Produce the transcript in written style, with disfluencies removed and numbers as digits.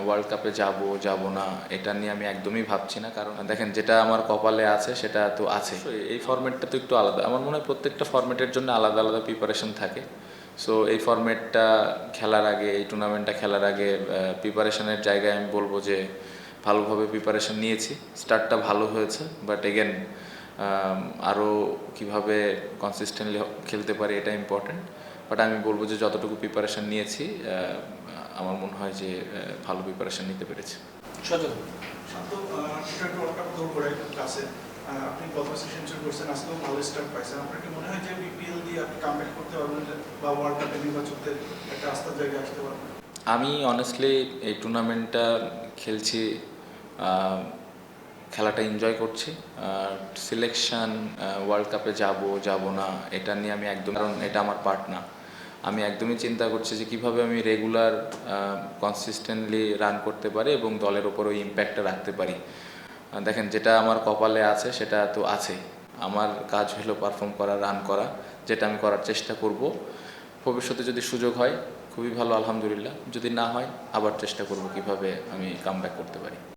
World কাপে যাব যাব না এটা নিয়ে আমি একদমই ভাবছি না, কারণ দেখেন যেটা আমার কপালে আছে সেটা তো আছে। এই ফরম্যাটটা তো একটু আলাদা, আমার মনে হয় প্রত্যেকটা ফরম্যাটের জন্য আলাদা আলাদা প্রিপারেশন থাকে। সো এই ফরম্যাটটা খেলার আগে, এই টুর্নামেন্টটা খেলার আগে প্রিপারেশনের জায়গায় আমি বলবো যে ভালোভাবে প্রিপারেশন নিয়েছি, স্টার্টটা ভালো হয়েছে, বাট এগেন আরও কীভাবে কনসিস্টেন্টলি খেলতে পারি এটা ইম্পর্টেন্ট। বাট আমি বলবো যে যতটুকু প্রিপারেশন নিয়েছি আমার মনে হয় যে ভালো প্রিপারেশন নিতে পেরেছি। আপনি গত সেঞ্চুরি করছেন, আজকেও ভালো স্টার্ট পাইছেন, আপনার কি মনে হয় যে বিপিএল দিয়ে আপনি কামব্যাক করতে পারবেন বা ওয়ার্ল্ড কাপে নির্বাচকদের একটা আস্থার জায়গায় আসতে পারবেন? আমি অনেস্টলি এই টুর্নামেন্টটা খেলছি, খেলাটা এনজয় করছি। সিলেকশন ওয়ার্ল্ড কাপে যাব যাব না এটা নিয়ে আমি একদম, কারণ এটা আমার পার্ট না। আমি একদমই চিন্তা করছি যে কীভাবে আমি রেগুলার কনসিস্টেন্টলি রান করতে পারি এবং দলের ওপর ওই ইম্প্যাক্টটা রাখতে পারি। দেখেন যেটা আমার কপালে আছে সেটা তো আছে, আমার কাজ হলো পারফর্ম করা, রান করা, যেটা আমি করার চেষ্টা করব। ভবিষ্যতে যদি সুযোগ হয় খুবই ভালো, আলহামদুলিল্লাহ। যদি না হয় আবার চেষ্টা করব কীভাবে আমি কামব্যাক করতে পারি।